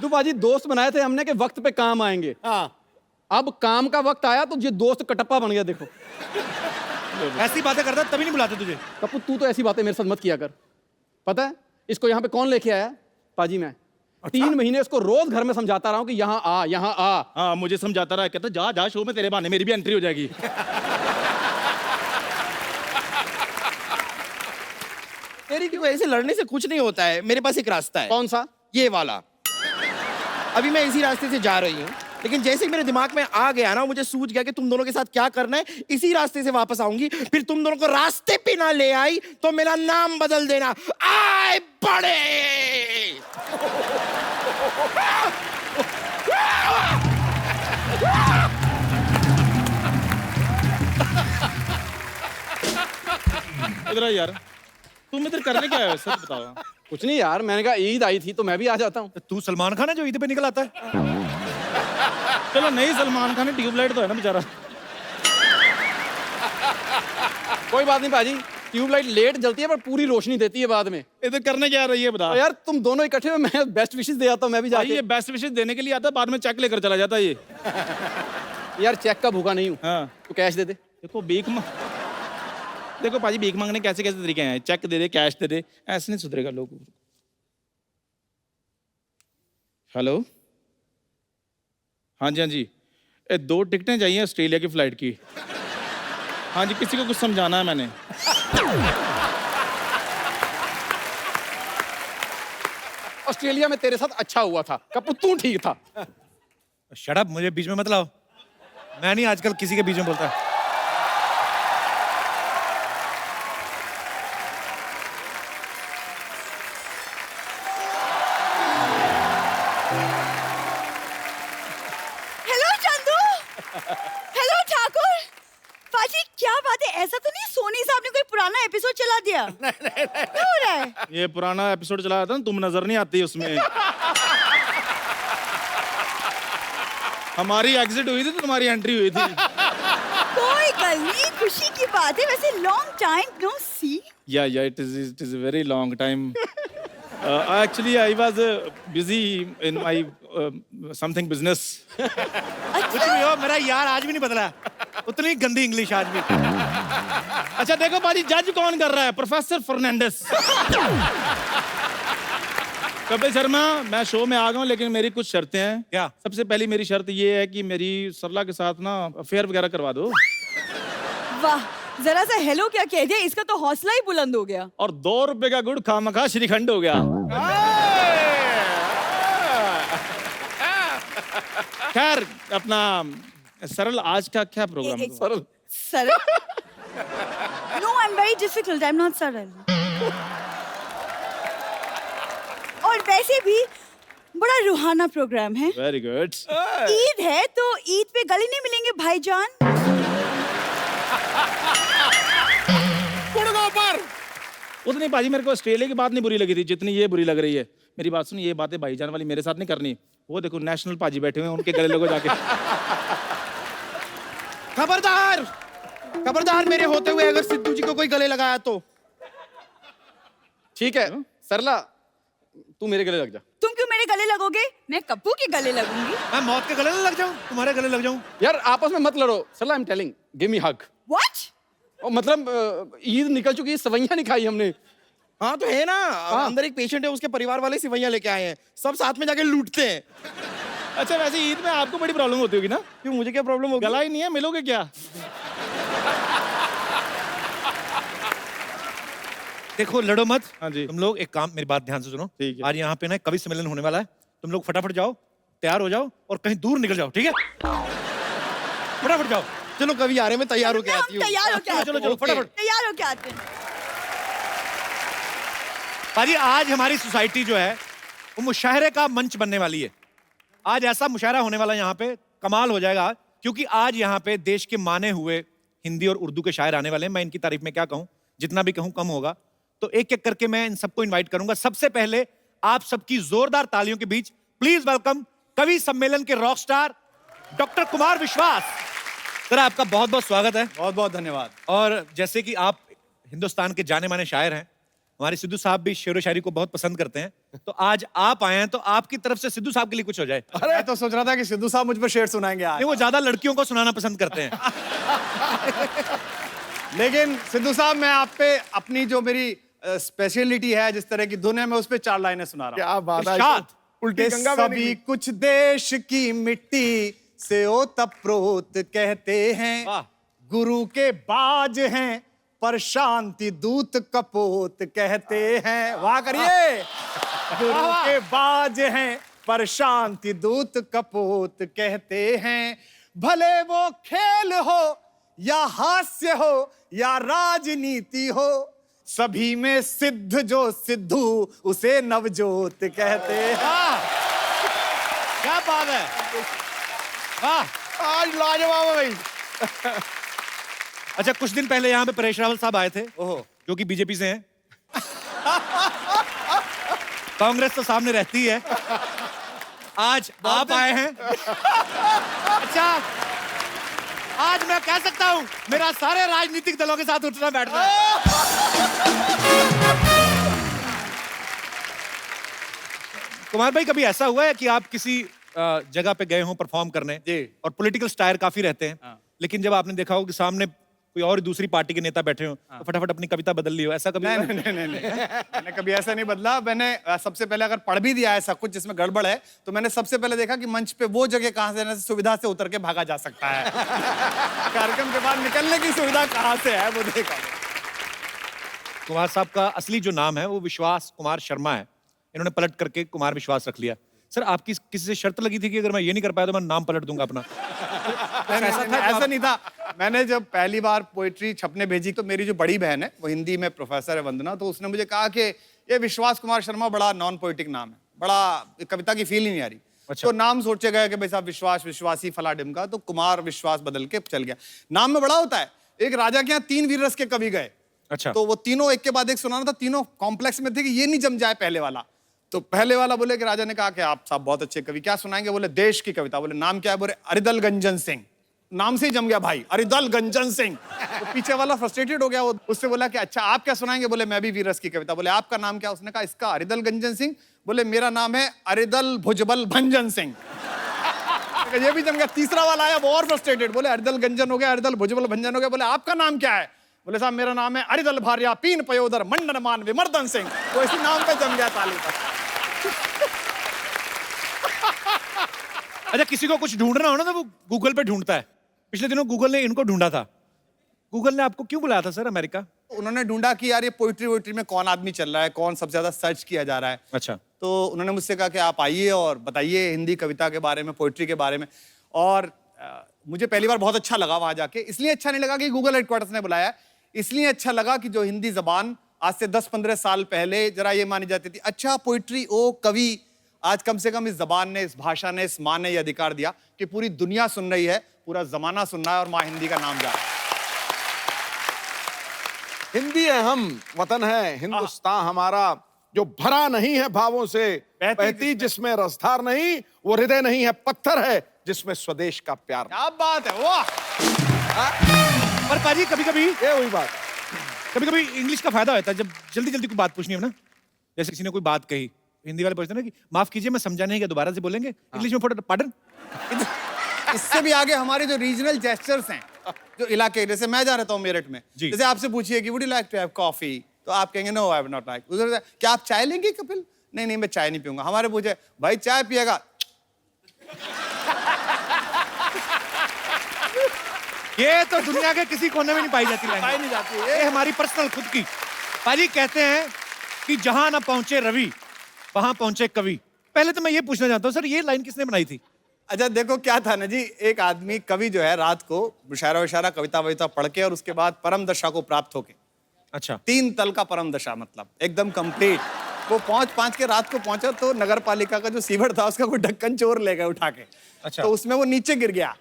सिद्धू पाजी दोस्त बनाए थे हमने कि वक्त पे काम आएंगे। हाँ। अब काम का वक्त आया तो ये दोस्त कटप्पा बन गया। देखो ऐसी बातें करता तभी नहीं बुलाते तुझे। कपूर तू तो ऐसी बातें मेरे साथ मत किया कर। पता है इसको यहाँ पे कौन लेके आया? पाजी मैं। 3 महीने इसको रोज घर में समझाता रहा हूँ कि यहाँ आ, यहाँ आ। हाँ मुझे समझाता रहा, कहता जा जा शो में, तेरे बहाने मेरी भी एंट्री हो जाएगी। तेरी क्यों ऐसे लड़ने से कुछ नहीं होता है। मेरे पास एक रास्ता है। कौन सा? ये वाला। अभी मैं इसी रास्ते से जा रही हूँ, लेकिन जैसे ही मेरे दिमाग में आ गया ना, मुझे सूझ गया कि तुम दोनों के साथ क्या करना है। इसी रास्ते से वापस आऊंगी, फिर तुम दोनों को रास्ते पे ना ले आई तो मेरा नाम बदल देना। आए बड़े। इधर आ यार, तुम इधर करने क्या आए हो? सच बताओ। कुछ नहीं यार, मैंने कहा ईद आई थी तो मैं भी आ जाता हूँ। तू सलमान खान है जो ईद पे निकल आता है? चलो नहीं, सलमान खान ट्यूबलाइट तो है ना बेचारा। कोई बात नहीं पाजी, ट्यूबलाइट लेट जलती है पर पूरी रोशनी देती है बाद में। इधर करने क्या आ रही है बता। तो यार तुम दोनों इकट्ठे हो, मैं बेस्ट विशेस दे आता हूँ मैं भी भाई जाके। ये बेस्ट विशेस देने के लिए आता है, बाद में चेक लेकर चला जाता है ये। यार चेक का भूखा नहीं हूँ। हाँ तो कैश दे दे। देखो देखो पाजी, भीख मांगने कैसे कैसे तरीके हैं। चेक दे दे, कैश दे दे, ऐसे नहीं सुधरेगा लोग। हेलो, हाँ जी हाँ जी, 2 टिकटें चाहिए ऑस्ट्रेलिया की फ्लाइट की। हाँ जी, किसी को कुछ समझाना है मैंने। ऑस्ट्रेलिया में तेरे साथ अच्छा हुआ था कपूर, तू ठीक था। शट अप, मुझे बीच में मत लाओ। मैं नहीं आजकल किसी के बीच में बोलता। हेलो चंदू। हेलो ठाकुर। पाजी क्या बात है, ऐसा तो नहीं सोनी साहब ने कोई पुराना एपिसोड चला दिया? क्या हो रहा है? ये पुराना एपिसोड चलाया था ना, तुम नजर नहीं आती उसमें। हमारी एग्जिट हुई थी तो तुम्हारी एंट्री हुई थी। कोई गल नहीं, खुशी की बात है। वैसे लॉन्ग टाइम नो सी। या it is a very long time. Actually I was busy in my something business. कुछ भी हो, मेरा यार आज भी नहीं बदला। उतनी गंदी इंग्लिश आज भी। अच्छा देखो पाजी, जज कौन कर रहा है? प्रोफेसर फर्नांडिस। कपिल शर्मा, मैं शो में आ गया हूँ लेकिन मेरी कुछ शर्तें हैं। क्या? सबसे पहली मेरी शर्त ये है कि मेरी सरला के साथ ना अफेयर वगैरह करवा दो। वाह, जरा सा हेलो क्या कह दिया, इसका तो हौसला ही बुलंद हो गया। और 2 रुपए का गुड़ खामखा श्रीखंड हो गया। खैर अपना सरल, आज का क्या प्रोग्राम है? सरल सरल? No, I am very difficult, I am not सरल। और वैसे भी बड़ा रूहाना प्रोग्राम है। Very good. ईद है तो ईद पे गले नहीं मिलेंगे भाईजान। उतनी पाजी मेरे को ऑस्ट्रेलिया की बात नहीं बुरी लगी थी जितनी ये बुरी लग रही है। मेरी बात सुन, ये बातें भाईजान वाली मेरे साथ नहीं करनी। वो देखो नेशनल पाजी बैठे हुए हैं, उनके गले लगो जाके। खबरदार, खबरदार मेरे होते हुए अगर सिद्धू जी को कोई गले लगाया तो। ठीक है सरला, तू मेरे गले लग जा। तुम क्यों मेरे गले लगोगे? मैं कप्पू के गले लगूंगी। मैं मौत के गले लग जाऊं, तुम्हारे गले लग जाऊं? यार आपस में मत लड़ो। Sarla, I am telling, give me hug. What? और मतलब ईद निकल चुकी है, सवैयां नहीं खाई हमने। हाँ तो है ना, अंदर एक पेशेंट है, उसके परिवार वाले सिवैयां लेके आए हैं, सब साथ में जाके लूटते हैं। अच्छा वैसे ईद में आपको बड़ी प्रॉब्लम होती होगी ना? क्यों, मुझे क्या प्रॉब्लम होगी? गला ही नहीं है, मिलोगे क्या? देखो लड़ो मत। हाँ जी। तुम लोग एक काम, मेरी बात ध्यान से सुनो। ठीक है। आज यहाँ पे ना कवि सम्मेलन होने वाला है, तुम लोग फटाफट जाओ, तैयार हो जाओ और कहीं दूर निकल जाओ, ठीक है? फटाफट जाओ। चलो कवि आ रहे हैं, मैं तैयार होके आती हूँ। तैयार हो क्या? चलो चलो फटाफट। तैयार हो क्या आते हैं? पाजी आज हमारी सोसाइटी जो है वो मुशायरे का मंच बनने वाली है। आज ऐसा मुशायरा होने वाला है यहाँ पे, कमाल हो जाएगा। क्योंकि आज यहाँ पे देश के माने हुए हिंदी और उर्दू के शायर आने वाले हैं। मैं इनकी तारीफ में क्या कहूँ, जितना भी कहूँ कम होगा। तो एक एक करके मैं इन सबको इनवाइट करूंगा। सबसे पहले आप सबकी जोरदार तालियों के बीच प्लीज वेलकम कवि सम्मेलन के रॉक स्टार डॉक्टर कुमार विश्वास। सर आपका बहुत बहुत स्वागत है। बहुत बहुत धन्यवाद। और जैसे कि आप हिंदुस्तान के जाने माने शायर हैं, हमारे सिद्धू साहब भी शेर व शायरी को बहुत पसंद करते हैं, तो आज आप आए हैं तो आपकी तरफ से सिद्धू साहब के लिए कुछ हो जाए। मैं तो सोच रहा था कि सिद्धू साहब मुझ पर शेर सुनाएंगे आज। नहीं, वो ज्यादा लड़कियों को सुनाना पसंद करते हैं। लेकिन सिद्धू साहब, मैं आप पे अपनी जो मेरी स्पेशलिटी है, जिस तरह की धुन है, मैं उस पे 4 लाइनें सुना रहा हूँ। क्या बात है, इरशाद। उल्टी गंगा में सभी कुछ देश की मिट्टी से ओतप्रोत कहते हैं, वाह। गुरु के बाज हैं पर शांति दूत कपोत कहते हैं। वाह करिए। गुरु के बाज हैं पर शांति दूत कपोत कहते हैं। भले वो खेल हो या हास्य हो या राजनीति हो, सभी में सिद्ध जो सिद्धू उसे नवजोत कहते हैं। क्या बात है, वाह। आज लाजवाब है भाई। अच्छा, कुछ दिन पहले यहाँ पे परेश रावल साहब आए थे, जो कि बीजेपी से हैं। कांग्रेस तो सामने रहती है। आज आप आए हैं। अच्छा, आज मैं कह सकता हूं मेरा सारे राजनीतिक दलों के साथ उठना बैठना है। कुमार भाई, कभी ऐसा हुआ है कि आप किसी जगह पे गए हों परफॉर्म करने और पॉलिटिकल स्टायर काफी रहते हैं, लेकिन जब आपने देखा हो कि सामने कोई और दूसरी पार्टी के नेता बैठे हो, तो फटाफट अपनी कविता बदल ली हो, ऐसा कभी? नहीं। मैंने कभी ऐसा नहीं बदला। मैंने सबसे पहले अगर पढ़ भी दिया ऐसा कुछ जिसमें गड़बड़ है, तो मैंने सबसे पहले देखा कि मंच पे वो जगह कहां से सुविधा से उतर के भागा जा सकता है। कार्यक्रम के बाद निकलने की सुविधा कहां से है वो देखा। कुमार साहब का असली जो नाम है वो विश्वास कुमार शर्मा है, इन्होंने पलट करके कुमार विश्वास रख लिया। सर, आपकी किसी से शर्त लगी थी कि अगर मैं ये नहीं कर पाया तो मैं नाम पलट दूंगा अपना? ऐसा नहीं था। मैंने जब पहली बार पोइट्री छपने भेजी, तो मेरी जो बड़ी बहन है वो हिंदी में प्रोफेसर है, वंदना, तो उसने मुझे कहा कि ये विश्वास कुमार शर्मा बड़ा नॉन पोइटिक नाम है, बड़ा कविता की फील ही नहीं आ रही। अच्छा। तो नाम सोचे गए कि भाई साहब विश्वास, विश्वासी, फला डिमका, तो कुमार विश्वास बदल के चल गया। नाम में बड़ा होता है। एक राजा के यहाँ 3 वीर रस के कवि गए। अच्छा। तो वो तीनों एक के बाद एक सुनाना था, तीनों कॉम्प्लेक्स में थे कि ये नहीं जम जाए पहले वाला। तो पहले वाला बोले कि राजा ने कहा कि आप साहब बहुत अच्छे कवि, क्या सुनाएंगे? बोले देश की कविता। बोले नाम क्या है? बोले अरिदल गंजन सिंह। नाम से ही जम गया भाई, अरिदल गंजन सिंह। तो पीछे वाला फ्रस्ट्रेटेड हो गया, वो उससे बोला कि अच्छा आप क्या सुनाएंगे? बोले मैं भी वीरस की कविता। बोले आपका नाम क्या? उसने कहा इसका अरिदल गंजन सिंह। बोले मेरा नाम है अरिदल भुजबल भंजन सिंह। ये भी जम गया। तीसरा वाला आया, वो और फ्रस्ट्रेटेड, बोले अरिदल गंजन हो गया, अरिदल भुजबल भंजन हो गया। बोले आपका नाम क्या है? बोले साहब मेरा नाम है अरिदल भार्या पीन पयोदर मंडन मान विमर्दन सिंह। वो इसी नाम पे जम गया ताली पर। अच्छा, किसी को कुछ ढूंढना हो ना तो वो गूगल पे ढूंढता है। पिछले दिनों गूगल ने इनको ढूंढा था। गूगल ने आपको क्यों बुलाया था सर अमेरिका? उन्होंने ढूंढा कि यार ये पोइट्री वोइट्री में कौन आदमी चल रहा है, कौन सबसे ज्यादा सर्च किया जा रहा है। अच्छा। तो उन्होंने मुझसे कहा कि आप आइए और बताइए हिंदी कविता के बारे में, पोइट्री के बारे में। और मुझे पहली बार बहुत अच्छा लगा वहां जाके। इसलिए अच्छा नहीं लगा कि गूगल हेडक्वार्टर्स ने बुलाया, इसलिए अच्छा लगा कि जो हिंदी जबान आज से 10-15 साल पहले जरा ये मानी जाती थी, अच्छा पोइट्री, ओ कवि, आज कम से कम इस जबान ने, इस भाषा ने, इस माँ ने ये अधिकार दिया कि पूरी दुनिया सुन रही है, पूरा जमाना सुन रहा है और माँ हिंदी का नाम जा रहा है। हिंदी अहम वतन है, हिंदुस्तान हमारा, जो भरा नहीं है भावों से, बहती जिसमें रसधार नहीं, वो हृदय नहीं है, पत्थर है जिसमें स्वदेश का प्यार। क्या बात है, वाह। पर पाजी कभी-कभी ये वही बात, कभी-कभी इंग्लिश का फायदा होता है जब जल्दी-जल्दी कोई बात पूछनी हो ना। जैसे किसी ने कोई बात कही, हिंदी वाले पूछते हैं ना कि माफ कीजिए मैं समझा नहीं, क्या दोबारा से बोलेंगे? इंग्लिश में पार्डन। इससे भी आगे हमारे जो रीजनल जेस्चर्स हैं, जो इलाके, जैसे मैं जा रहता हूँ मेरठ में, जैसे आपसे पूछिए कि would you like to have coffee, तो आप कहेंगे no I would not like. उधर क्या आप चाय लेंगे कपिल? नहीं नहीं मैं चाय नहीं पीऊंगा। हमारे पूछे भाई चाय पिएगा? ये तो दुनिया के किसी कोने में नहीं पाई जाती, पाई नहीं जाती। ये हमारी पर्सनल खुद की। पाजी कहते हैं कि जहां ना पहुंचे रवि वहां पहुंचे कवि। पहले तो मैं ये पूछना चाहता हूं सर, ये लाइन किसने बनाई थी? अच्छा देखो क्या था ना जी, एक आदमी कवि जो है रात को मुशायरा वशायरा कविता वविता पढ़ के और उसके बाद परम दशा को प्राप्त होके, अच्छा 3 तल का परम दशा, मतलब एकदम कंप्लीट, वो पहुंच के रात को पहुंचा तो नगर पालिका का जो सीवर था उसका कोई ढक्कन चोर ले गए उठा के। अच्छा। तो उसमें वो नीचे गिर गया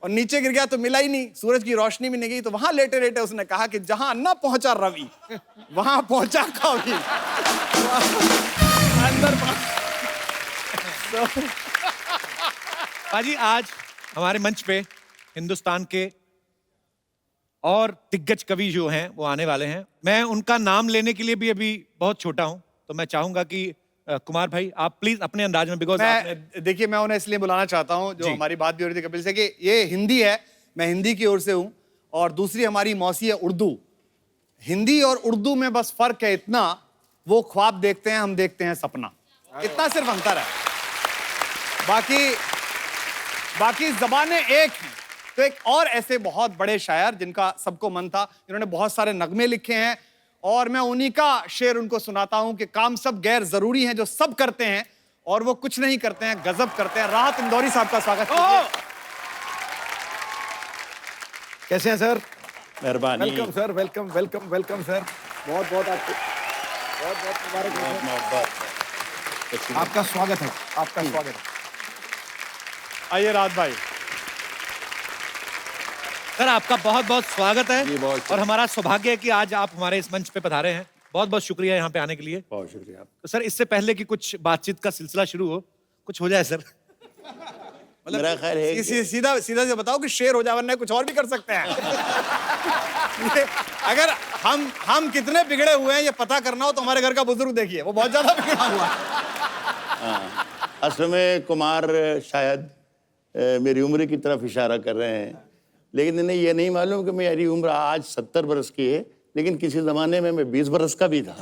और नीचे गिर गया तो मिला ही नहीं, सूरज की रोशनी भी नहीं गई। तो वहां लेटे लेटे उसने कहा कि जहां न पहुंचा रवि वहां पहुंचा कवि। अंदर पाजी आज हमारे मंच पे हिंदुस्तान के और दिग्गज कवि जो हैं वो आने वाले हैं। मैं उनका नाम लेने के लिए भी अभी बहुत छोटा हूं, तो मैं चाहूंगा कि कुमार भाई आप प्लीज अपने अंदाज में, बिकॉज देखिए मैं उन्हें इसलिए बुलाना चाहता हूं, जो हमारी बात भी हो रही थी कपिल से कि ये हिंदी है, मैं हिंदी की ओर से हूं, और दूसरी हमारी मौसी है उर्दू। हिंदी और उर्दू में बस फर्क है इतना, वो ख्वाब देखते हैं, हम देखते हैं सपना, इतना सिर्फ अंतर है, बाकी जबानें एक हैं। तो एक और ऐसे बहुत बड़े शायर जिनका सबको मन था, जिन्होंने बहुत सारे नगमे लिखे हैं, और मैं उन्हीं का शेर उनको सुनाता हूं कि काम सब गैर जरूरी हैं जो सब करते हैं और वो कुछ नहीं करते हैं, गजब करते हैं। राहत इंदौरी साहब का स्वागत कीजिए। कैसे हैं सर? मेहरबानी। Welcome sir, welcome welcome welcome sir. बहुत बहुत आपको बहुत बहुत मुबारक हो सर। आपका स्वागत है, आपका स्वागत है। आइए राहत भाई। सर आपका बहुत बहुत स्वागत है, जी, बहुत और हमारा सौभाग्य है कि आज आप हमारे इस मंच पे पधारे हैं। बहुत बहुत शुक्रिया यहाँ पे आने के लिए। बहुत शुक्रिया। तो सर इससे पहले कि कुछ बातचीत का सिलसिला शुरू हो, कुछ हो जाए सर। मेरा ख्याल है कि सीधा सीधा से बताओ कि शेर हो जाए, वरना कुछ और भी कर सकते हैं। अगर हम कितने बिगड़े हुए हैं ये पता करना हो तो हमारे घर का बुजुर्ग देखिए, वो बहुत ज्यादा बिगड़ा हुआ है। असल में कुमार शायद मेरी उम्र की तरफ इशारा कर रहे हैं, लेकिन इन्हें ये नहीं मालूम कि मेरी उम्र आज 70 बरस की है, लेकिन किसी जमाने में मैं 20 बरस का भी था।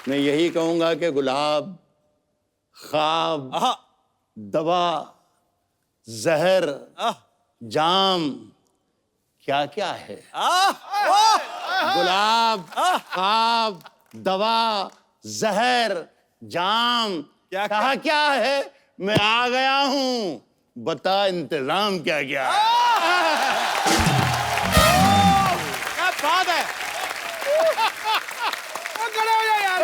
मैं यही कहूंगा कि गुलाब, ख्वाब, दवा, जहर, जाम क्या क्या है। गुलाब, ख्वाब, दवा, जहर, जाम क्या क्या है। मैं आ गया हूं, बता इंतजाम क्या क्या है। क्या बात है। खड़े हो जाओ यार।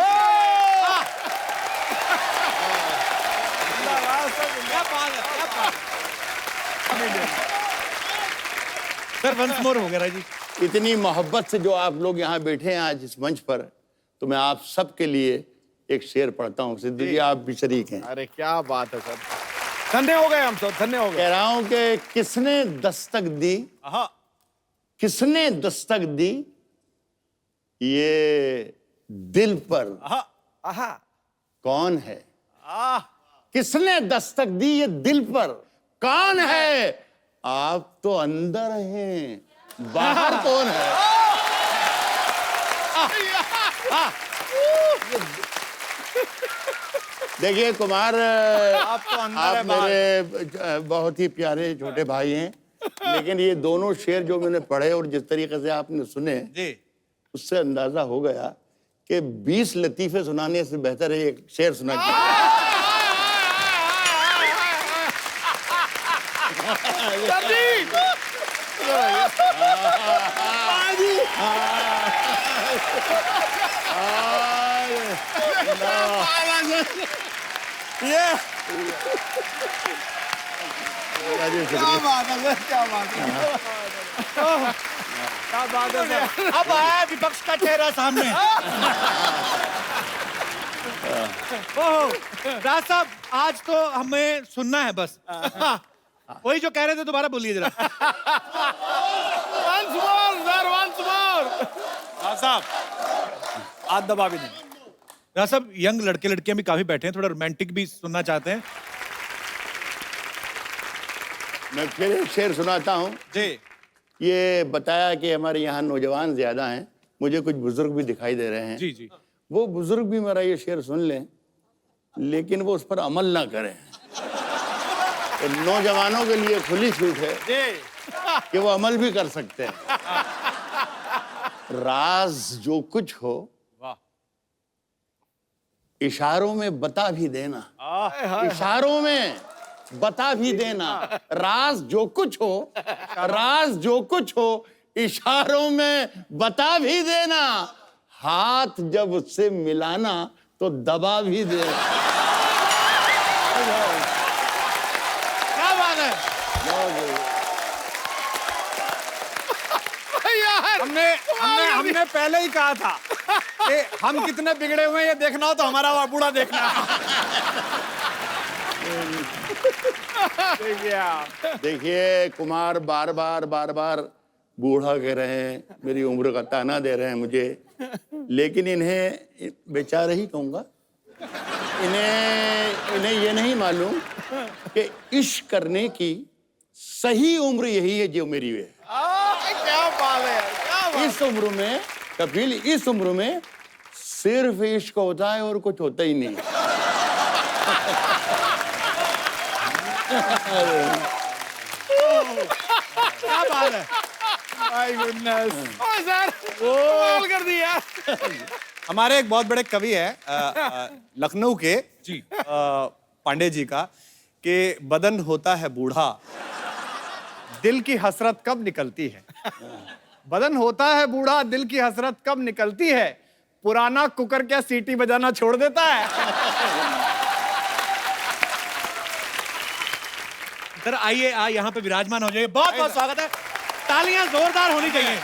क्या बात है, क्या बात है। सर वंस मोर हो गया जी। इतनी मोहब्बत से जो आप लोग यहाँ बैठे हैं आज इस मंच पर, तो मैं आप सबके लिए एक शेर पढ़ता हूँ। सिद्धू जी आप भी शरीक हैं। अरे क्या बात है सर, धन्य हो गए हम सब, धन्य हो गए। कह रहा हूं कि किसने दस्तक दी, किसने दस्तक दी ये दिल पर, कौन है। किसने दस्तक दी ये दिल पर, कौन है। आप तो अंदर हैं, बाहर कौन है। देखिए कुमार, आप तो अंदर आप है, बाहर। मेरे बहुत ही प्यारे छोटे भाई हैं, लेकिन ये दोनों शेर जो मैंने पढ़े और जिस तरीके से आपने सुने जी, उससे अंदाजा हो गया कि 20 लतीफे सुनाने से बेहतर है एक शेर सुना के। अब आया विपक्ष का चेहरा सामने। ओह राज साहब, आज तो हमें सुनना है बस। वही जो कह रहे थे दोबारा बोलिए जरा। Once more, sir, once more. साहब हाथ दबा भी नहीं। राज साहब, यंग लड़के लड़कियां भी काफी बैठे हैं, थोड़ा रोमांटिक भी सुनना चाहते हैं। मैं फिर एक शेर सुनाता हूँ जी। ये बताया कि हमारे यहाँ नौजवान ज्यादा हैं, मुझे कुछ बुजुर्ग भी दिखाई दे रहे हैं। जी जी। वो बुजुर्ग भी मेरा ये शेर सुन लें, लेकिन वो उस पर अमल ना करें। तो नौजवानों के लिए खुली छूट है कि वो अमल भी कर सकते हैं। राज जो कुछ हो इशारों में बता भी देना, इशारों में बता भी देना। राज जो कुछ हो, राज जो कुछ हो इशारों में बता भी देना। हाथ जब उससे मिलाना तो दबा भी देना। क्या बात है। हमने पहले ही कहा था कि हम कितने बिगड़े हुए हैं ये देखना हो तो हमारा बूढ़ा देखना। देखिए कुमार बार बार बूढ़ा कह रहे हैं, मेरी उम्र का ताना दे रहे हैं मुझे, लेकिन इन्हें बेचारे ही कहूँगा। इन्हें ये नहीं मालूम कि इश्क करने की सही उम्र यही है जो मेरी है। क्या बात है, क्या बात। इस उम्र में कपिल, इस उम्र में सिर्फ इश्क होता है और कुछ होता ही नहीं। क्या बात है। My goodness. सर कमाल कर दिया। हमारे एक बहुत बड़े कवि है लखनऊ के जी। पांडे जी का, कि बदन होता है बूढ़ा, दिल की हसरत कब निकलती है। बदन होता है बूढ़ा, दिल की हसरत कब निकलती है, पुराना कुकर क्या सीटी बजाना छोड़ देता है। सर आइए, यहाँ पे विराजमान हो जाइए। बहुत बहुत स्वागत है, तालियां जोरदार होनी चाहिए।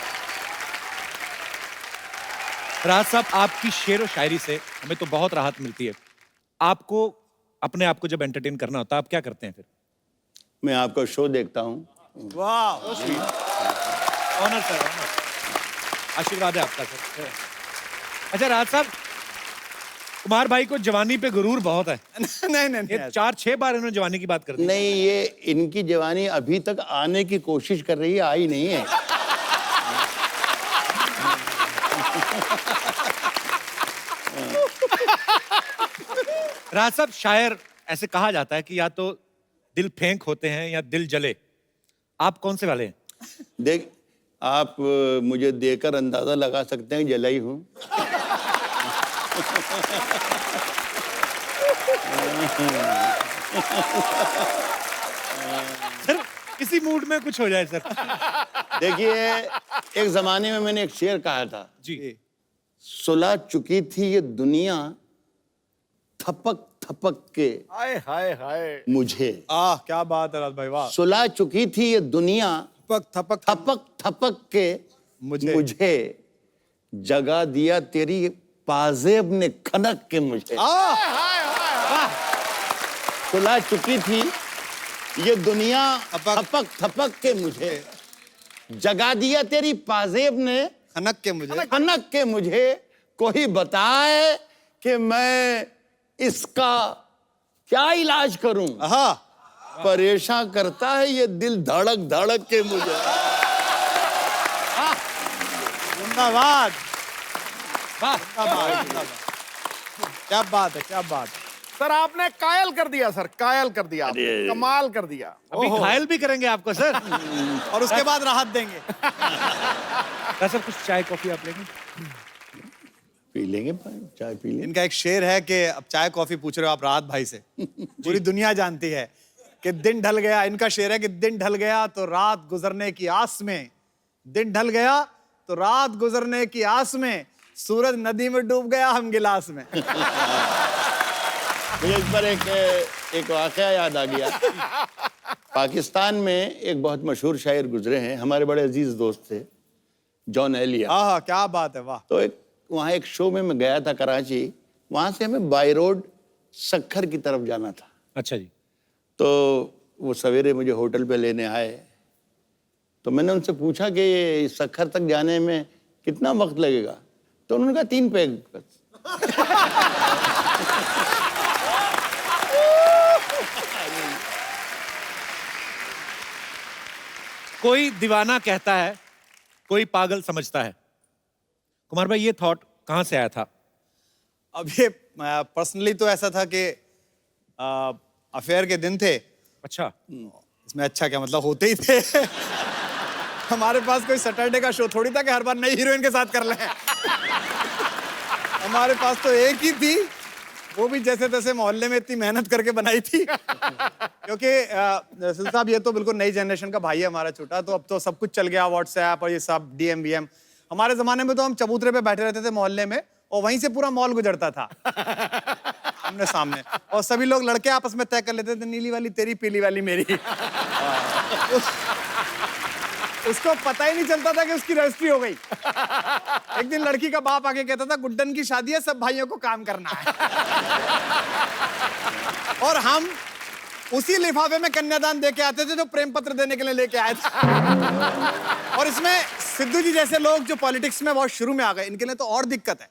राज साहब, आपकी शेर और शायरी से हमें तो बहुत राहत मिलती है। आपको अपने आप को जब एंटरटेन करना होता है, आप क्या करते हैं फिर? मैं आपका शो देखता हूँ। वाह, ऑनर सर, ऑनर, आशीर्वाद है आपका सर। अच्छा राज साहब, कुमार भाई को जवानी पे गुरूर बहुत है। नहीं ये 4-6 बार इन्होंने जवानी की बात कर दी। नहीं, ये इनकी जवानी अभी तक आने की कोशिश कर रही है, आई नहीं है। राज साहब, शायर ऐसे कहा जाता है कि या तो दिल फेंक होते हैं या दिल जले, आप कौन से वाले हैं? देख, आप मुझे देकर अंदाजा लगा सकते हैं जलाई हूँ। सर किसी मूड में कुछ हो जाए सर। देखिए, एक जमाने में मैंने एक शेर कहा था, जी। सुलह चुकी थी ये दुनिया थपक थपक के हाय हाय हाय। मुझे। क्या बात है राज भाई, वाह। सुलह चुकी थी ये दुनिया थपक थपक थपक थपक के मुझे जगा दिया तेरी पाजेब ने खनक के मुझे। सुलह चुकी थी ये दुनिया थपक थपक के मुझे, जगा दिया तेरी पाजेब ने खनक के मुझे। खनक के मुझे। कोई बताए कि मैं इसका क्या इलाज करूं। परेशान करता है ये दिल धड़क धड़क के मुझे। जिंदाबाद, क्या बात है, क्या बात है। सर आपने कायल कर दिया, सर कायल कर दिया, कमाल कर दिया। अभी घायल भी करेंगे आपको सर, और उसके बाद राहत देंगे। सर कुछ चाय कॉफी आप लेंगे? पी लेंगे, चाय पी लेंगे। इनका एक शेर है कि अब चाय कॉफी पूछ रहे हो आप राहत भाई से, पूरी दुनिया जानती है कि दिन ढल गया। इनका शेर है कि दिन ढल गया तो रात गुजरने की आस में, दिन ढल गया तो रात गुजरने की आस में, सूरज नदी में डूब गया हम गिलास में। मुझे इस पर एक वाकया याद आ गया। पाकिस्तान में एक बहुत मशहूर शायर गुजरे हैं, हमारे बड़े अजीज दोस्त थे, जॉन एलिया। क्या बात है, वाह। तो वहाँ एक शो में मैं गया था कराची, वहाँ से हमें बाई रोड सक्खर की तरफ जाना था। अच्छा जी। तो वो सवेरे मुझे होटल पे लेने आए, तो मैंने उनसे पूछा कि ये सक्खर तक जाने में कितना वक्त लगेगा, तो उन्होंने कहा 3 पैग बस। कोई दीवाना कहता है, कोई पागल समझता है। कुमार भाई, ये थॉट कहां से आया था? अब ये पर्सनली तो ऐसा था कि अफेयर के दिन थे। अच्छा। इसमें अच्छा क्या मतलब, होते ही थे। हमारे पास कोई सैटरडे का शो थोड़ी था कि हर बार नई हीरोइन के साथ कर लें। हमारे पास तो एक ही थी, वो भी जैसे तैसे मोहल्ले में इतनी मेहनत करके बनाई थी। क्योंकि सिल साहब, ये तो बिल्कुल नई जनरेशन का भाई है हमारा छोटा, तो अब तो सब कुछ चल गया, व्हाट्सएप और ये सब डीएम वीएम। हमारे जमाने में तो हम चबूतरे पे बैठे रहते थे मोहल्ले में, और वहीं से पूरा मॉल गुजरता था सामने सामने, और सभी लोग लड़के आपस में तय कर लेते थे, नीली वाली तेरी, पीली वाली मेरी। उसको पता ही नहीं चलता था कि उसकी रजिस्ट्री हो गई। एक दिन लड़की का बाप आके कहता था, गुड्डन की शादी है, सब भाइयों को काम करना है। और हम उसी लिफाफे में कन्यादान दे के आते थे जो प्रेम पत्र देने के लिए लेके आए थे। और इसमें सिद्धू जी जैसे लोग जो पॉलिटिक्स में बहुत शुरू में आ गए, इनके लिए तो और दिक्कत है।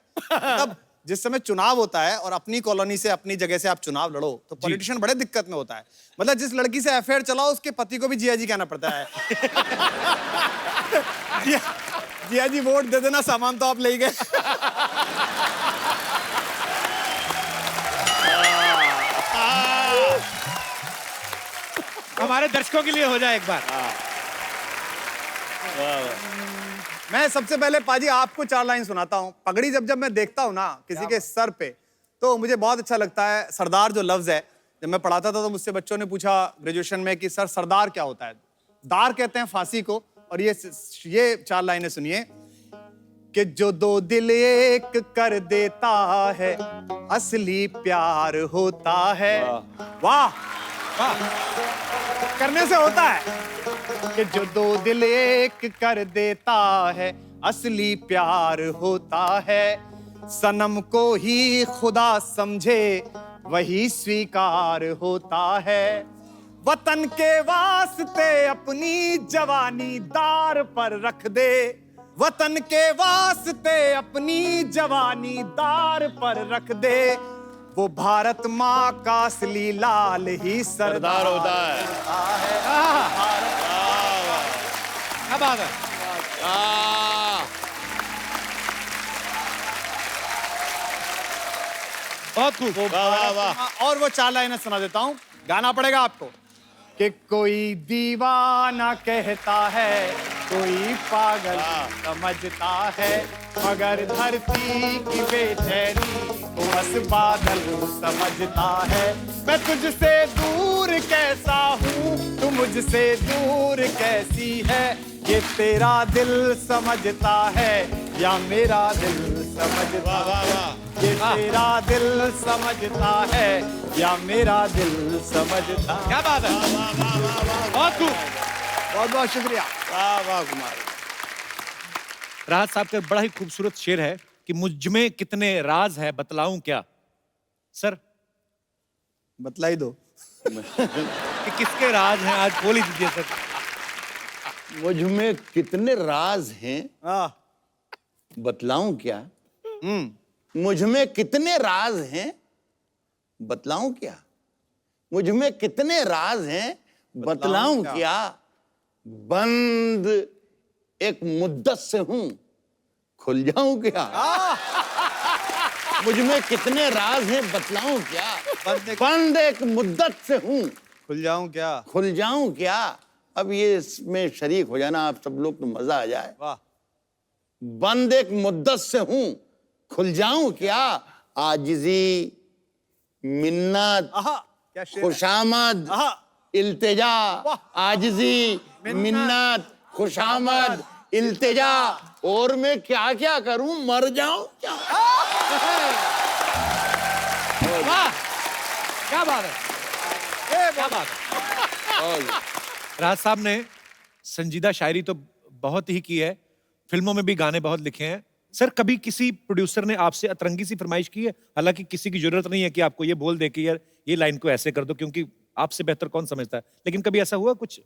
तब जिस समय चुनाव होता है और अपनी कॉलोनी से अपनी जगह से आप चुनाव लड़ो तो पॉलिटिशियन बड़े दिक्कत में होता है। मतलब जिस लड़की से अफेयर चलाओ उसके पति को भी जिया जी कहना पड़ता है। जिया जी वोट दे देना, सामान तो आप ले गए। हमारे दर्शकों के लिए हो जाए एक बार। मैं सबसे पहले पाजी आपको 4 लाइन सुनाता हूँ। पगड़ी जब जब मैं देखता हूँ ना किसी के सर पे, तो मुझे बहुत अच्छा लगता है। सरदार जो लफ्ज है, जब मैं पढ़ाता था तो मुझसे बच्चों ने पूछा ग्रेजुएशन में कि सर सरदार क्या होता है। दार कहते हैं फांसी को। और ये 4 लाइनें सुनिए कि जो 2 दिल एक कर देता है असली प्यार होता है। वाह वाह, करने से होता है कि जो 2 दिल एक कर देता है असली प्यार होता है। सनम को ही खुदा समझे वही स्वीकार होता है। वतन के वास्ते अपनी जवानी दार पर रख दे। वतन के वास्ते अपनी जवानी दार पर रख दे। वो भारत माँ का असली लाल ही सरदार होता है। क्या बात है। बहुत खूब। और वो 4 लाइनें सुना देता हूँ, गाना पड़ेगा आपको। कि कोई दीवाना कहता है कोई पागल समझता है, मगर धरती की बेचैनी को बस बादल समझता है। मैं तुझसे दूर कैसा हूँ, तू मुझसे दूर कैसी है। ये तेरा दिल समझता है या मेरा दिल समझता है। ये तेरा दिल समझता है या मेरा दिल समझता है। क्या बात है। बहुत खूब। बहुत बहुत शुक्रिया। वाह वाह कुमार। राहत साहब का बड़ा ही खूबसूरत शेर है कि मुझ में कितने राज है बतलाऊं क्या। सर बतला ही दो कि किसके राज हैं, आज बोल ही दीजिए सर। मुझ में कितने राज हैं हाँ। बतलाऊं क्या। मुझ में कितने राज हैं बतलाऊं क्या। मुझ में कितने राज हैं बतलाऊं क्या। बंद एक मुद्दत से हूं खुल जाऊं क्या। मुझ में कितने राज हैं बतलाऊं क्या। बंद एक मुद्दत से हूं खुल जाऊं क्या। खुल जाऊं क्या। अब ये इसमें शरीक हो जाना आप सब लोग तो मजा आ जाए। वाह। बंद एक मुद्दत से हूं खुल जाऊं क्या। आजिजी मिन्नत आहा क्या शेर है। खुशामद आहा। इल्तिजा। आजिजी मिन्नत खुशामद इल्तिजा। और मैं क्या क्या करूं मर जाऊं क्या। वाह क्या बात है। क्या बात है। राज साहब ने संजीदा शायरी तो बहुत ही की है, फिल्मों में भी गाने बहुत लिखे हैं। सर कभी किसी प्रोड्यूसर ने आपसे अतरंगी सी फरमाइश की है, हालांकि किसी की जरूरत नहीं है कि आपको ये बोल दे कि यार ये लाइन को ऐसे कर दो, क्योंकि आपसे बेहतर कौन समझता है, लेकिन कभी ऐसा हुआ कुछ।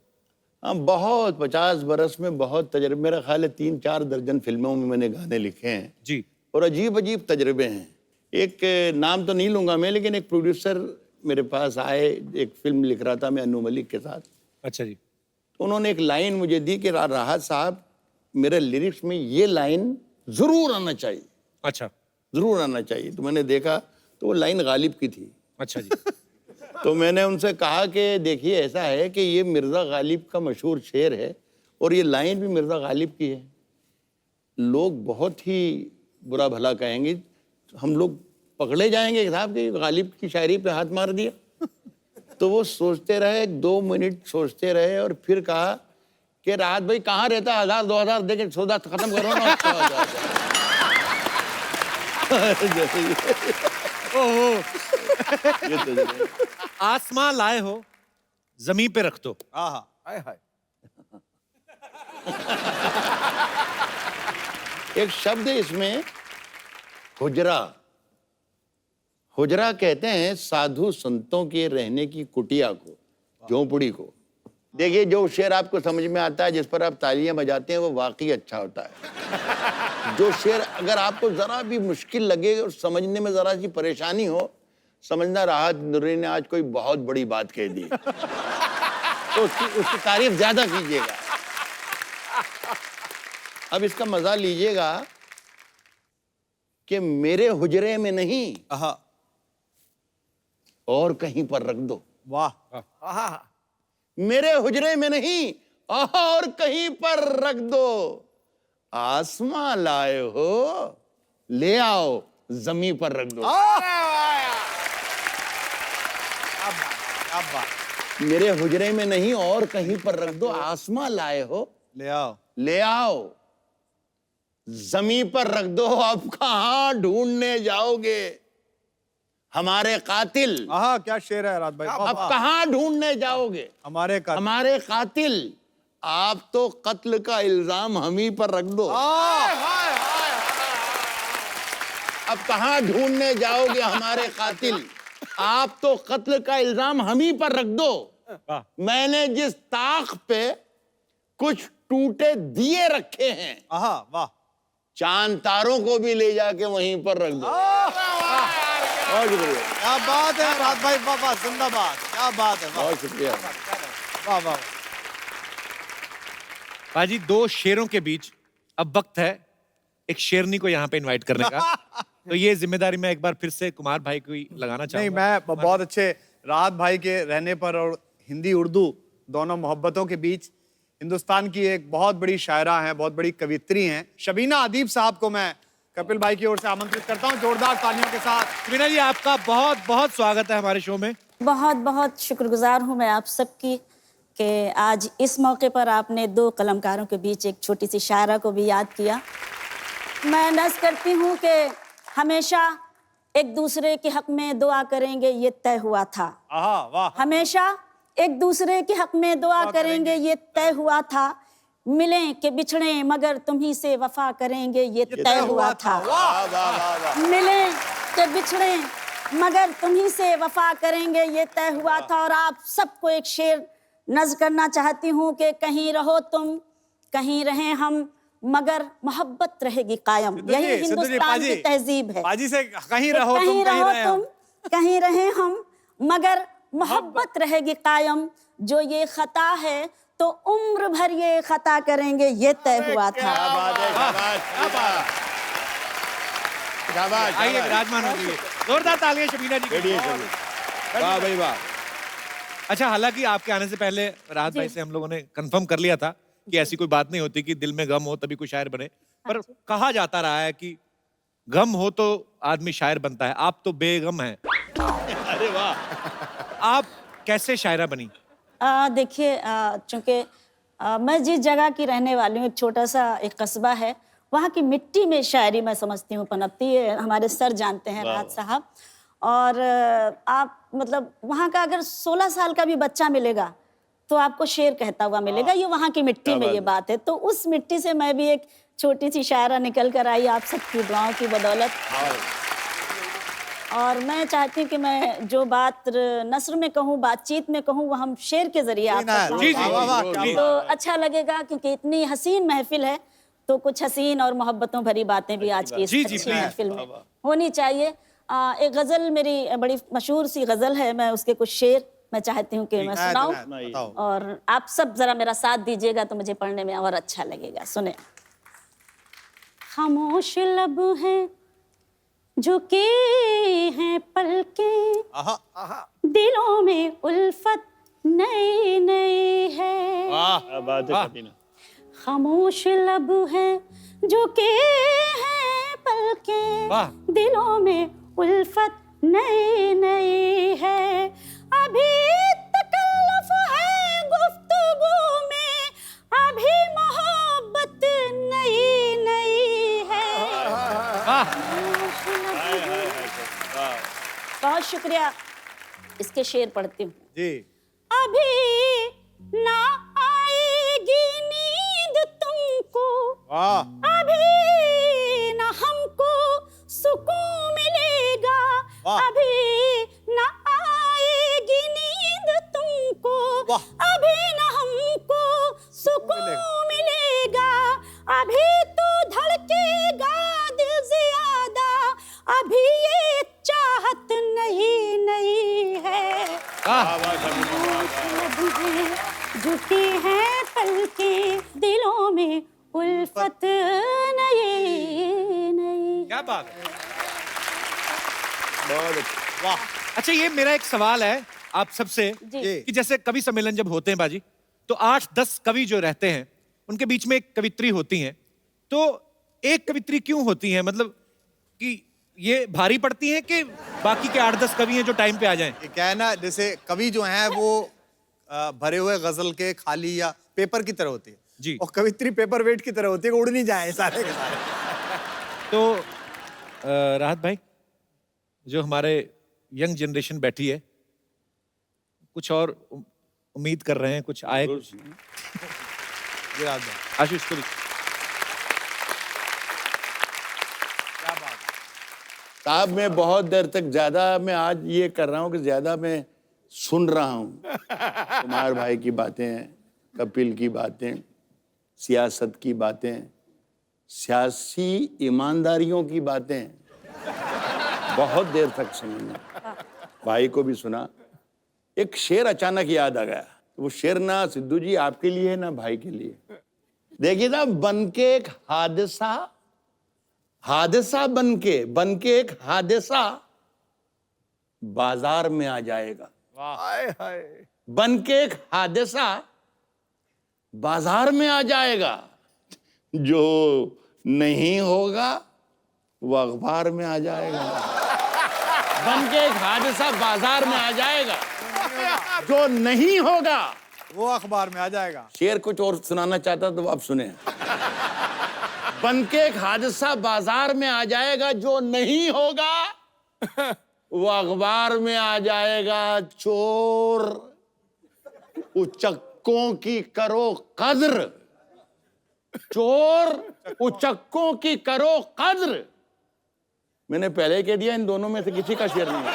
हाँ बहुत 50 बरस में बहुत तजर्बे। मेरा ख्याल है 3-4 दर्जन फिल्मों में मैंने गाने लिखे हैं जी। और अजीब अजीब तजर्बे हैं। एक नाम तो नहीं लूंगा मैं, लेकिन एक प्रोड्यूसर मेरे पास आए, एक फिल्म लिख रहा था मैं अनु मलिक के साथ। अच्छा जी। तो उन्होंने एक लाइन मुझे दी कि राहत साहब मेरे लिरिक्स में ये लाइन जरूर आना चाहिए। अच्छा जरूर आना चाहिए। तो मैंने देखा तो वो लाइन गालिब की थी। अच्छा जी। तो मैंने उनसे कहा कि देखिए ऐसा है कि ये मिर्ज़ा गालिब का मशहूर शेर है और ये लाइन भी मिर्ज़ा गालिब की है। लोग बहुत ही बुरा भला कहेंगे, हम लोग पकड़े जाएंगे साहब कि गालिब की शायरी पे हाथ मार दिया। तो वो सोचते रहे, 2 मिनट सोचते रहे और फिर कहा कि राहत भाई कहाँ रहता है, 1000-2000 दे के सौदा खत्म करो ना। आसमां लाए हो जमीन पे रख दो। आहा। हाय हाय। एक शब्द है इसमें हुजरा। हुजरा कहते हैं साधु संतों के रहने की कुटिया को। झोंपड़ी को। देखिए, जो शेर आपको समझ में आता है, जिस पर आप तालियां बजाते हैं, वो वाकई अच्छा होता है। जो शेर अगर आपको जरा भी मुश्किल लगे और समझने में जरा सी परेशानी हो, समझना राहत नूरी ने आज कोई बहुत बड़ी बात कह दी, तो उसकी तारीफ ज्यादा कीजिएगा। अब इसका मजा लीजिएगा कि मेरे हुजरे में नहीं और कहीं पर रख दो। वाह, मेरे हुजरे में नहीं और कहीं पर रख दो। आसमां लाए हो, ले आओ, जमीन पर रख दो। मेरे हुजरे में नहीं और कहीं पर रख दो। आसमां लाए हो, ले आओ, जमीन पर रख दो। अब कहां ढूंढने जाओगे हमारे कातिल? क्या शेर है राज भाई। अब कहां ढूंढने जाओगे हमारे कातिल? आप तो कत्ल का इल्जाम हम ही पर रख दो। अब कहां ढूंढने जाओगे हमारे कातिल? आप तो कत्ल का इल्जाम हम ही पर रख दो। मैंने जिस ताक पे कुछ टूटे दिए रखे हैं, वाह, चांद तारों को भी ले जाके वहीं पर रख दो। बहुत शुक्रिया। क्या बात है राज भाई, वाह वाह, जिंदाबाद, क्या बात है, बहुत शुक्रिया। वाह वाह। पाजी, दो शेरों के बीच अब वक्त है एक शेरनी को यहाँ पे इनवाइट करने का। तो ये जिम्मेदारी मैं एक बार फिर से कुमार भाई को ही लगाना नहीं, चाहूंगा। मैं बहुत अच्छे राहत भाई के रहने पर और हिंदी उर्दू दोनों मोहब्बतों के बीच हिंदुस्तान की एक बहुत बड़ी शायरा हैं, बहुत बड़ी कवित्री हैं, शबीना अदीब साहब को मैं कपिल भाई की ओर से आमंत्रित करता हूं जोरदार तालियों के साथ। शबीना जी, आपका बहुत बहुत स्वागत है हमारे शो में। बहुत बहुत शुक्रगुजार हूँ मैं आप सबकी कि आज इस मौके पर आपने दो कलमकारों के बीच एक छोटी सी शायरा को भी याद किया। मैं नज़ करती हूँ कि हमेशा एक दूसरे के हक में दुआ करेंगे, ये तय हुआ था। वाह। हमेशा एक दूसरे के हक में दुआ करेंगे, ये तय हुआ था। मिलें कि बिछड़े मगर तुम्ही से वफा करेंगे, ये तय हुआ था। मिलें कि बिछड़े मगर तुम्ही से वफा करेंगे, ये तय हुआ था। और आप सबको एक शेर नज़्म करना चाहती हूँ कि कहीं रहो तुम, कहीं रहें हम, मगर मोहब्बत रहेगी कायम। यही हिंदुस्तान की तहजीब है। पाजी से कहीं रहो तुम, कहीं रहें हम, मगर मोहब्बत रहेगी कायम। जो ये खता है तो उम्र भर ये खता करेंगे, ये तय हुआ था। आइए विराजमान हो जाइए। जोरदार तालियां शबीना जी के लिए। वाह भाई वाह। अच्छा, हालांकि आपके आने से पहले राहत भाई से हम लोगों ने कंफर्म कर लिया था कि ऐसी कोई बात नहीं होती कि दिल में गम हो तभी कोई शायर बने, पर कहा जाता रहा है कि गम हो तो आदमी शायर बनता है। आप तो बेगम हैं। अरे वाह। आप कैसे शायरा बनी? देखिए, चूंकि मैं जिस जगह की रहने वाली हूँ, एक छोटा सा एक कस्बा है, वहाँ की मिट्टी में शायरी मैं समझती हूँ पनपती है। हमारे सर जानते हैं, राहत साहब। और आप मतलब वहाँ का अगर 16 साल का भी बच्चा मिलेगा तो आपको शेर कहता हुआ मिलेगा। ये वहाँ की मिट्टी में ये बात है। तो उस मिट्टी से मैं भी एक छोटी सी शायरा निकल कर आई आप सबकी दुआओं की बदौलत। और मैं चाहती हूँ कि मैं जो बात नस्र में कहूँ, बातचीत में कहूँ, वो हम शेर के जरिए आप तक जी, पहुँचाएं। तो अच्छा लगेगा, क्योंकि इतनी हसीन महफिल है तो कुछ हसीन और मोहब्बतों भरी बातें भी आज की इस अच्छी महफिल में होनी चाहिए। एक गज़ल मेरी बड़ी मशहूर सी गज़ल है, मैं उसके कुछ शेर मैं चाहती हूँ कि मैं सुनाऊं, और आप सब जरा मेरा साथ दीजिएगा तो मुझे पढ़ने में और अच्छा लगेगा। सुने। खामोश लब हैं झुके हैं पलकें, दिलों में उल्फत नई नई है। खामोश लब हैं झुके हैं पलकें, दिलों में उल्फत नई नई है। अभी तकल्लुफ़ है गुफ्तगू में, अभी मोहब्बत नई नई है। बहुत शुक्रिया। इसके शेर पढ़ती हूँ जी। अभी ना आएगी नींद तुमको, अभी ना हमको सुकून मिलेगा, अभी ना आएगी नींद तुमको, अभी न हमको सुकून मिलेगा, अभी तो धड़केगा दिल ज्यादा, अभी ये चाहत नहीं नहीं है, झुकी है पलकें दिलों में उल्फत नहीं नहीं। क्या बात है, वाह। अच्छा, ये मेरा एक सवाल है आप सबसे जी। कि जैसे कवि सम्मेलन जब होते हैं बाजी, तो 8-10 कवि जो रहते हैं उनके बीच में एक कवित्री होती हैं, तो एक कवित्री क्यों होती है? मतलब कि ये भारी पड़ती है कि बाकी के 8-10 कवि हैं जो टाइम पे आ जाएं? ये क्या है ना, जैसे कवि जो हैं वो भरे हुए गजल के खाली या पेपर की तरह होती है जी। और कवित्री पेपर वेट की तरह होती है कि उड़ नहीं जाए सारे के सारे। तो राहत भाई, जो हमारे यंग जनरेशन बैठी है, कुछ और उम्मीद कर रहे हैं, कुछ आए कुछ? आशीष को साहब मैं बहुत देर तक ज्यादा मैं आज ये कर रहा हूँ कि ज्यादा मैं सुन रहा हूँ। कुमार भाई की बातें, कपिल की बातें, सियासत की बातें, सियासी ईमानदारियों की बातें बहुत देर तक सुनी। भाई को भी सुना। एक शेर अचानक याद आ गया। वो शेर ना सिद्धू जी आपके लिए है ना भाई के लिए। देखिए ना, बन के एक हादसा बन के एक हादसा बाजार में आ जाएगा। हाय हाय। बन के एक हादसा बाजार में आ जाएगा, जो नहीं होगा वो अखबार में आ जाएगा। बन के एक हादसा बाजार में आ जाएगा, जो नहीं होगा वो अखबार में आ जाएगा। शेर कुछ और सुनाना चाहता तो आप सुने। बन के एक हादसा बाजार में आ जाएगा, जो नहीं होगा वो अखबार में आ जाएगा। चोर उचक्कों की करो कद्र, चोर उचक्कों की करो कद्र। मैंने पहले कह दिया, इन दोनों में से किसी का शेर नहीं है।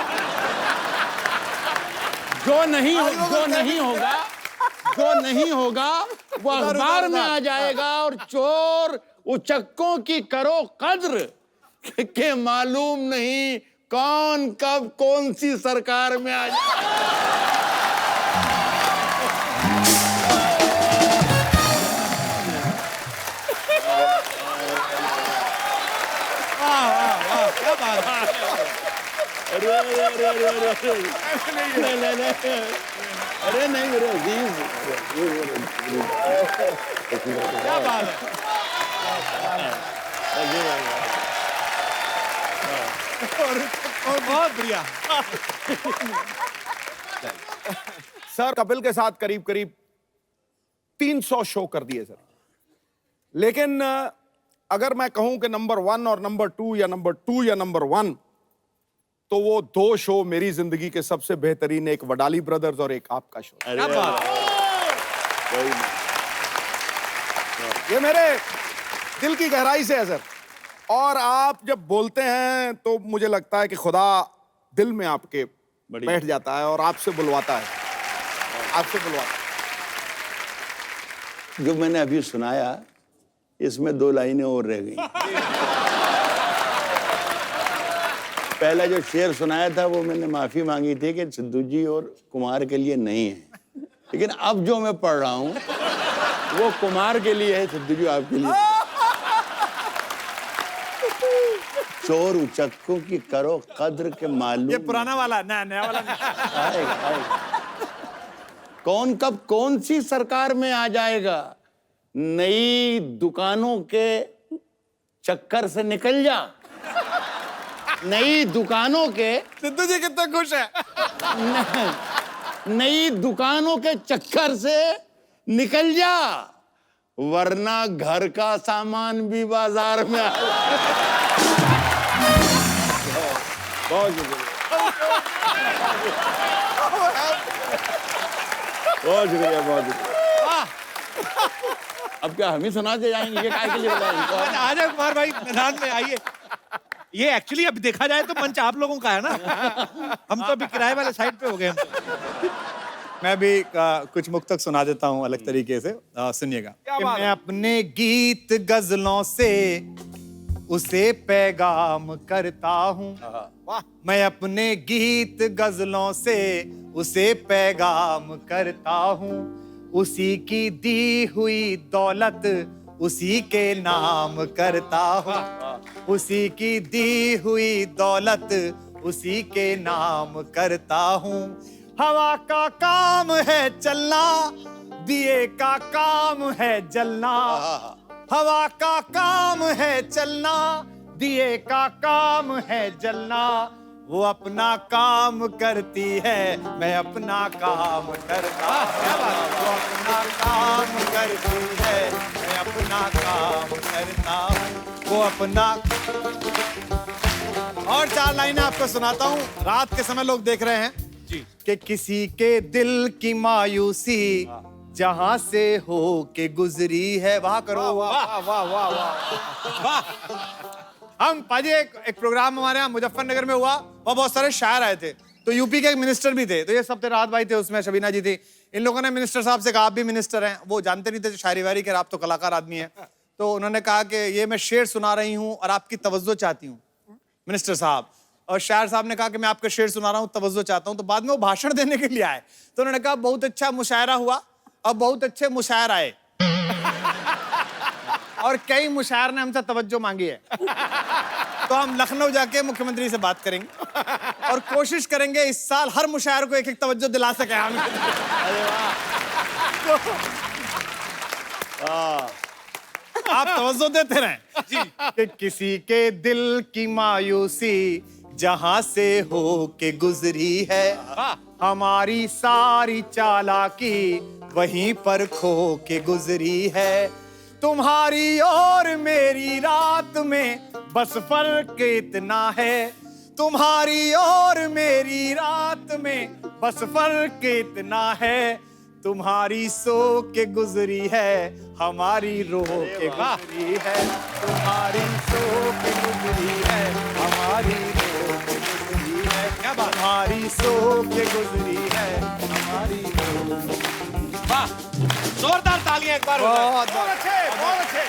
जो नहीं होगा वो अखबार में आ जाएगा। और चोर उचक्कों की करो कद्र के मालूम नहीं कौन कब कौन सी सरकार में आ जाए। क्या बात है? अरे नहीं मेरे अजीज, क्या बात है? और बहुत बढ़िया। सर कपिल के साथ करीब करीब 300 शो कर दिए सर, लेकिन अगर मैं कहूं कि नंबर 1 और नंबर 2 या नंबर 2 या नंबर 1, तो वो 2 शो मेरी जिंदगी के सबसे बेहतरीन, एक वडाली ब्रदर्स और एक आपका शो। क्या बात है? ये मेरे दिल की गहराई से है सर। और आप जब बोलते हैं तो मुझे लगता है कि खुदा दिल में आपके बैठ जाता है और आपसे बुलवाता है, आपसे बुलवाता है। जो मैंने अभी सुनाया इसमें 2 लाइनें और रह गई। पहला जो शेर सुनाया था वो मैंने माफी मांगी थी कि सिद्धू जी और कुमार के लिए नहीं है, लेकिन अब जो मैं पढ़ रहा हूं वो कुमार के लिए है, सिद्धू जी आपके लिए। चोर उचक्कों की करो कद्र के मालूम। ये पुराना वाला, नया वाला नहीं। आएगा। कौन कब कौन सी सरकार में आ जाएगा। नई दुकानों के चक्कर से निकल जा। नई दुकानों के, सिद्धू जी कितना खुश है। नई दुकानों के चक्कर से निकल जा, वरना घर का सामान भी बाजार में आ। बहुत शुक्रिया, बहुत शुक्रिया, बहुत शुक्रिया। अब क्या हम ही सुनाते जाएंगे? ये काय के लिए बुलाया? आ जाए कुमार भाई, मैदान में आइए। ये एक्चुअली अब देखा जाए तो मंच आप लोगों का है ना, हम तो अभी किराए वाले साइड पे हो गए। मैं भी कुछ मुक्तक सुना देता हूँ अलग तरीके से, सुनिएगा। कि मैं अपने गीत गजलों से उसे पैगाम करता हूँ, मैं अपने गीत गजलों से उसे पैगाम करता हूँ, उसी की दी हुई दौलत उसी के नाम करता हूँ, उसी की दी हुई दौलत उसी के नाम करता हूँ। हवा का काम है चलना, दिए का काम है जलना, हवा का काम है चलना, दिए का काम है जलना, वो अपना काम करती है, मैं अपना काम करता हूँ, वो अपना काम करती है, मैं अपना काम करता हूँ, वो अपना। और 4 लाइनें आपको सुनाता हूँ। रात के समय लोग देख रहे हैं जी कि किसी के दिल की मायूसी जहां से हो के गुजरी है, वाह करो, वाह वाह वाह वाह। हम पाजी एक प्रोग्राम हमारे यहाँ मुजफ्फरनगर में हुआ, वहाँ बहुत सारे शायर आए थे, तो यूपी के एक मिनिस्टर भी थे, तो ये सब थे, राहत भाई थे उसमें, शबीना जी थी। इन लोगों ने मिनिस्टर साहब से कहा आप भी मिनिस्टर हैं, वो जानते नहीं थे शायरी वायरी के, आप तो कलाकार आदमी हैं, तो उन्होंने कहा कि ये मैं शेर सुना रही हूँ और आपकी तवज्जो चाहती हूँ मिनिस्टर साहब। और शायर साहब ने कहा कि मैं आपका शेर सुना रहा हूँ, तवज्जो चाहता हूँ। तो बाद में वो भाषण देने के लिए आए, तो उन्होंने कहा बहुत अच्छा मुशायरा हुआ और बहुत अच्छे मुशायर आए और कई मुशायर ने हमसे तवज्जो मांगी है, तो हम लखनऊ जाके मुख्यमंत्री से बात करेंगे और कोशिश करेंगे इस साल हर मुशायर को एक एक तवज्जो दिला सके हम। आप तवज्जो देते रहें जी। कि किसी के दिल की मायूसी जहां से हो के गुजरी है, हमारी सारी चालाकी वहीं पर खो के गुजरी है, तुम्हारी और मेरी रात में बस फर्क इतना है, तुम्हारी और मेरी रात में बस फर्क इतना है, तुम्हारी सो के गुजरी है, हमारी रो के गुजरी है, तुम्हारी सो के गुजरी है, हमारी रो के गुजरी है, क्या बात, हमारी सो के गुजरी है, हमारी रो। वाह, जोरदार तालियां एक बार हो जाए। बहुत अच्छे, बहुत अच्छे,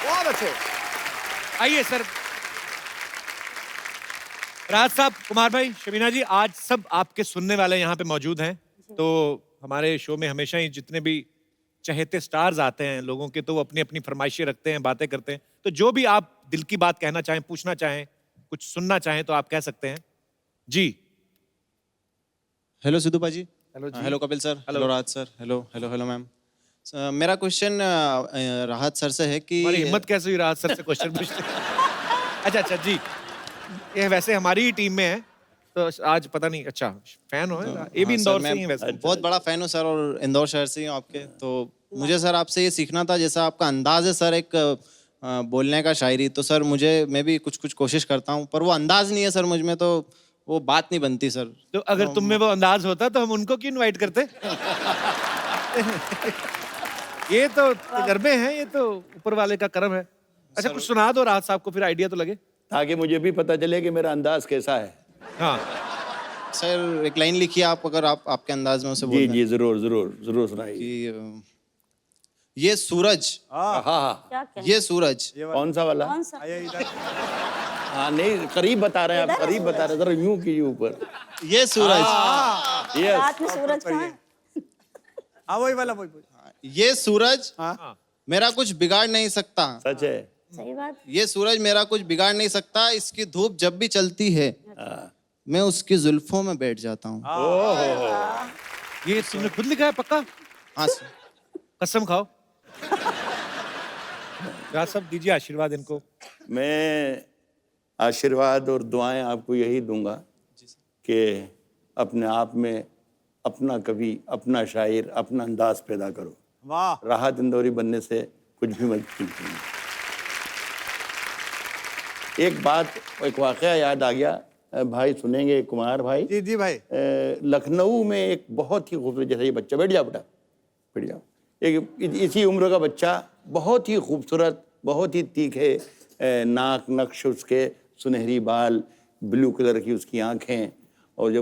बहुत अच्छे। आइए सर। राज साहब, कुमार भाई, शबीना जी, आज सब आपके सुनने वाले यहाँ पे मौजूद हैं, तो हमारे शो में हमेशा ही जितने भी चहेते स्टार्स आते हैं लोगों के, तो वो अपनी अपनी फरमाइशें रखते हैं, बातें करते हैं, तो जो भी आप दिल की बात कहना चाहें, पूछना चाहें, कुछ सुनना चाहें तो आप कह सकते हैं जी। हेलो सिद्धू पाजी। हेलो जी। Hello Kapil sir. Hello Rahat sir. Hello hello hello ma'am. मेरा क्वेश्चन राहत सर से है कि हमारी हिम्मत कैसे हुई राहत सर से क्वेश्चन पूछते? अच्छा अच्छा जी, ये वैसे हमारी ही टीम में है, तो आज पता नहीं, अच्छा फैन हो, ये भी इंदौर से ही है वैसे। बहुत बड़ा फैन हूँ सर, और इंदौर शहर से ही हूँ आपके, तो मुझे सर आपसे ये सीखना था, जैसा आपका अंदाज है सर एक बोलने का, शायरी, तो सर मैं भी कुछ कुछ कोशिश करता हूँ, पर वो अंदाज नहीं है सर मुझ में, तो वो बात नहीं बनती सर। तो अगर तुम में वो अंदाज होता तो हम उनको क्यों इनवाइट करते? ये तो तजर्बे हैं, ये तो ऊपर वाले का करम है। अच्छा कुछ सुना दो राहत साहब को, फिर आइडिया तो लगे, ताकि मुझे भी पता चले कि मेरा अंदाज कैसा है। हाँ सर एक लाइन लिखिए आप, अगर आप आपके अंदाज में उसे जी बोल जी, जरूर जरूर जरूर सुनाइए। कि ये सूरज, हाँ हाँ, क्या क्या ये सूरज, कौन सा वाला? कौन सा? हाँ नहीं, करीब बता रहे हैं आप, करीब बता रहे हैं, जरा यूं कीजिए ऊपर। ये सूरज, यस, रात में सूरज कहाँ है? हाँ वही वाला, वही ये सूरज मेरा कुछ बिगाड़ नहीं सकता, सच है। सही बात। ये सूरज मेरा कुछ बिगाड़ नहीं सकता, इसकी धूप जब भी चलती है मैं उसकी जुल्फों में बैठ जाता हूँ। ये तुमने खुद लिखा है पक्का? हाँ सर। कसम खाओ। राज साहब दीजिए आशीर्वाद इनको। मैं आशीर्वाद और दुआएं आपको यही दूंगा कि अपने आप में अपना कवि, अपना शायर, अपना अंदाज पैदा करो। वाह। राहत इंदौरी बनने से कुछ भी मत कीजिए। एक बात, एक वाकया याद आ गया, भाई सुनेंगे कुमार भाई। जी जी भाई। लखनऊ में एक बहुत ही खूबसूरत, जैसा ये बच्चा, बैठ जाओ बेटा, बैठ जाओ, एक इसी उम्र का बच्चा, बहुत ही खूबसूरत, बहुत ही तीखे नाक नक्श उसके, सुनहरी बाल, ब्लू कलर की उसकी आंखें,